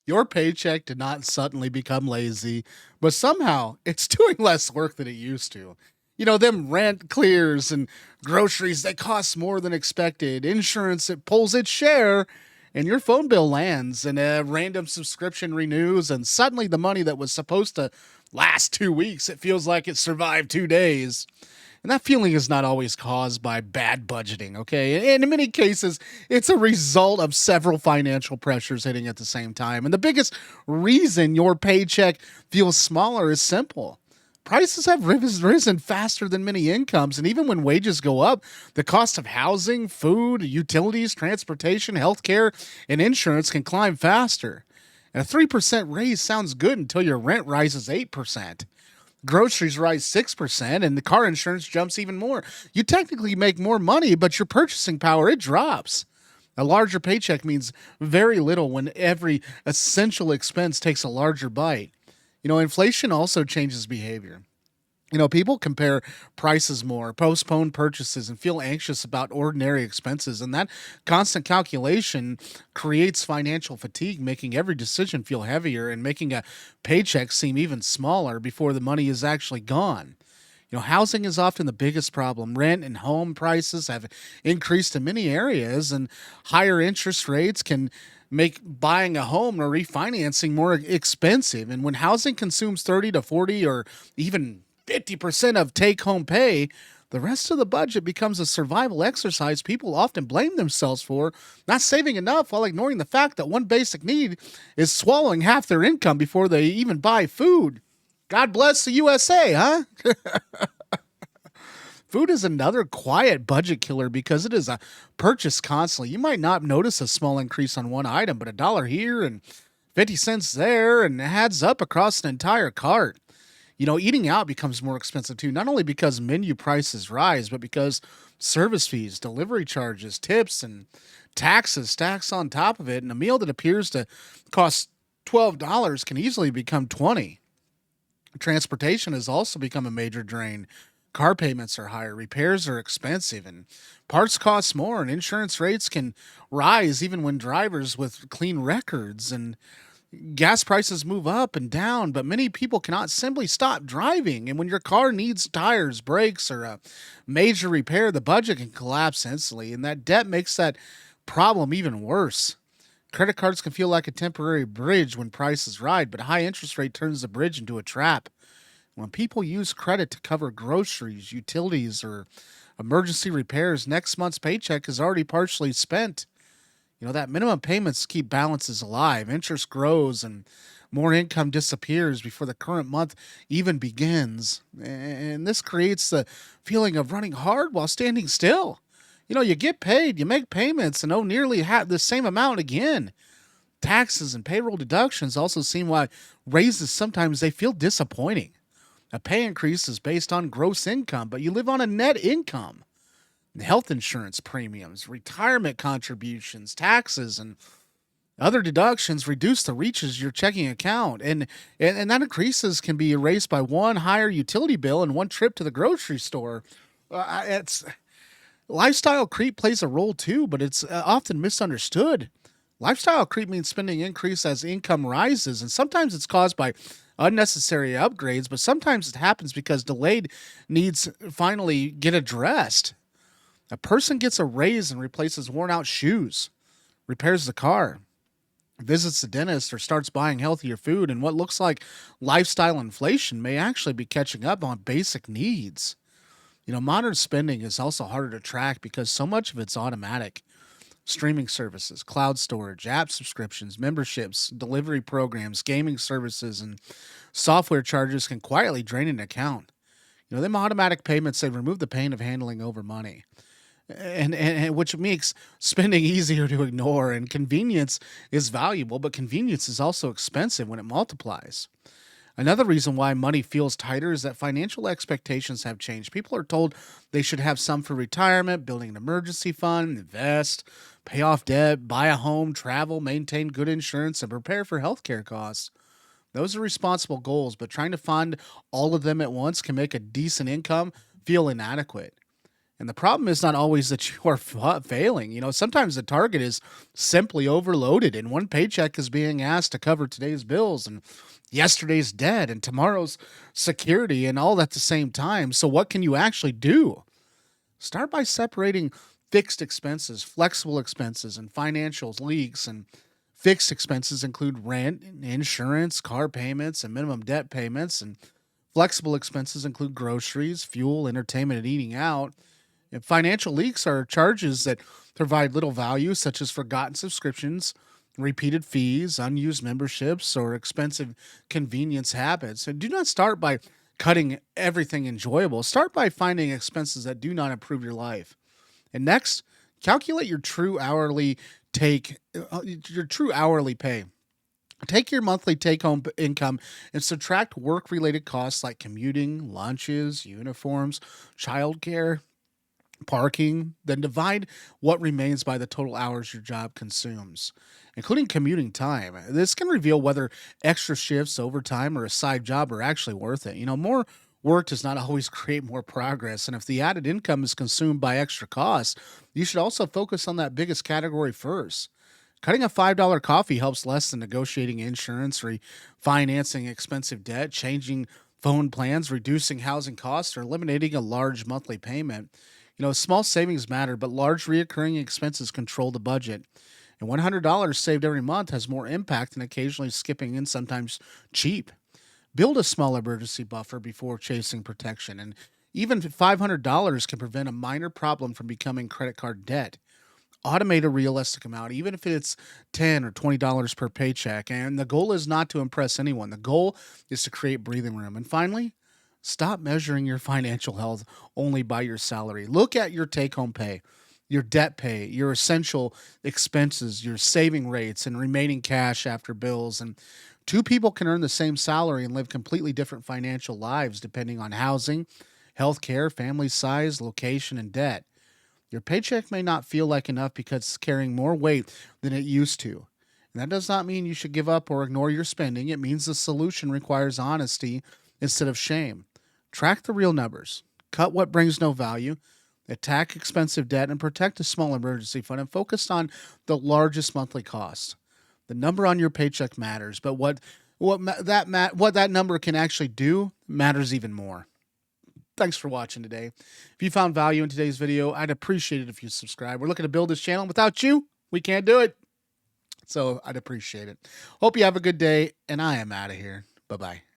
Your paycheck did not suddenly become lazy, but somehow it's doing less work than it used to. Them rent clears and groceries, they cost more than expected. Insurance, it pulls its share, and your phone bill lands, and a random subscription renews, and suddenly the money that was supposed to last 2 weeks, it feels like it survived 2 days. And that feeling is not always caused by bad budgeting, okay? And in many cases, it's a result of several financial pressures hitting at the same time. And the biggest reason your paycheck feels smaller is simple. Prices have risen faster than many incomes, and even when wages go up, the cost of housing, food, utilities, transportation, healthcare, and insurance can climb faster. And a 3% raise sounds good until your rent rises 8%. Groceries rise 6%, and the car insurance jumps even more. You technically make more money, but your purchasing power, it drops. A larger paycheck means very little when every essential expense takes a larger bite. Inflation also changes behavior. People compare prices more, postpone purchases, and feel anxious about ordinary expenses. And that constant calculation creates financial fatigue, making every decision feel heavier and making a paycheck seem even smaller before the money is actually gone. Housing is often the biggest problem. Rent and home prices have increased in many areas, and higher interest rates can make buying a home or refinancing more expensive. And when housing consumes 30 to 40 or even 50% of take home pay, the rest of the budget becomes a survival exercise people often blame themselves for not saving enough while ignoring the fact that one basic need is swallowing half their income before they even buy food. God bless the USA, huh? Food is another quiet budget killer because it is a purchase constantly. You might not notice a small increase on one item, but a dollar here and 50 cents there and it adds up across an entire cart. Eating out becomes more expensive too, not only because menu prices rise, but because service fees, delivery charges, tips, and taxes stacks on top of it. And a meal that appears to cost $12 can easily become 20. Transportation has also become a major drain. Car payments are higher, repairs are expensive, and parts cost more, and insurance rates can rise even when drivers with clean records. And gas prices move up and down, but many people cannot simply stop driving. And when your car needs tires, brakes, or a major repair, the budget can collapse instantly. And that debt makes that problem even worse. Credit cards can feel like a temporary bridge when prices rise, but high interest rate turns the bridge into a trap. When people use credit to cover groceries, utilities, or emergency repairs, next month's paycheck is already partially spent. That minimum payments keep balances alive. Interest grows and more income disappears before the current month even begins. And this creates the feeling of running hard while standing still. You get paid, you make payments, and owe nearly the same amount again. Taxes and payroll deductions also seem why raises sometimes they feel disappointing. A pay increase is based on gross income, but you live on a net income. Health insurance premiums, retirement contributions, taxes, and other deductions reduce the reaches of your checking account. And that increases can be erased by one higher utility bill and one trip to the grocery store. It's lifestyle creep plays a role too, but it's often misunderstood. Lifestyle creep means spending increase as income rises, and sometimes it's caused by unnecessary upgrades, but sometimes it happens because delayed needs finally get addressed. A person gets a raise and replaces worn out shoes, repairs the car, visits the dentist, or starts buying healthier food, and what looks like lifestyle inflation may actually be catching up on basic needs. Modern spending is also harder to track because so much of it's automatic. Streaming services, cloud storage, app subscriptions, memberships, delivery programs, gaming services, and software charges can quietly drain an account. Them automatic payments, they remove the pain of handling over money. And which makes spending easier to ignore, and convenience is valuable, but convenience is also expensive when it multiplies. Another reason why money feels tighter is that financial expectations have changed. People are told they should have some for retirement, building an emergency fund, invest, pay off debt, buy a home, travel, maintain good insurance, and prepare for healthcare costs. Those are responsible goals, but trying to fund all of them at once can make a decent income feel inadequate. And the problem is not always that you are failing. Sometimes the target is simply overloaded, and one paycheck is being asked to cover today's bills and yesterday's debt and tomorrow's security and all at the same time. So, what can you actually do? Start by separating fixed expenses, flexible expenses, and financial leaks. And fixed expenses include rent, insurance, car payments, and minimum debt payments. And flexible expenses include groceries, fuel, entertainment, and eating out. And financial leaks are charges that provide little value, such as forgotten subscriptions, repeated fees, unused memberships, or expensive convenience habits. And do not start by cutting everything enjoyable. Start by finding expenses that do not improve your life. And next, calculate your true hourly pay. Take your monthly take home income and subtract work related costs like commuting, lunches, uniforms, childcare, parking, then divide what remains by the total hours your job consumes, including commuting time. This can reveal whether extra shifts, overtime, or a side job are actually worth it. More work does not always create more progress. And if the added income is consumed by extra costs, you should also focus on that biggest category first. Cutting a $5 coffee helps less than negotiating insurance, refinancing expensive debt, changing phone plans, reducing housing costs, or eliminating a large monthly payment. Small savings matter, but large reoccurring expenses control the budget. And $100 saved every month has more impact than occasionally skipping in, sometimes cheap. Build a small emergency buffer before chasing protection. And even $500 can prevent a minor problem from becoming credit card debt. Automate a realistic amount, even if it's $10 or $20 per paycheck. And the goal is not to impress anyone. The goal is to create breathing room. And finally, stop measuring your financial health only by your salary. Look at your take home pay, your debt pay, your essential expenses, your saving rates, and remaining cash after bills. And two people can earn the same salary and live completely different financial lives depending on housing, healthcare, family size, location, and debt. Your paycheck may not feel like enough because it's carrying more weight than it used to. And that does not mean you should give up or ignore your spending. It means the solution requires honesty instead of shame. Track the real numbers, cut what brings no value, attack expensive debt, and protect a small emergency fund and focus on the largest monthly cost. The number on your paycheck matters, but what that number can actually do matters even more. Thanks for watching today. If you found value in today's video, I'd appreciate it if you subscribe. We're looking to build this channel. Without you, we can't do it. So I'd appreciate it. Hope you have a good day, and I am out of here. Bye-bye.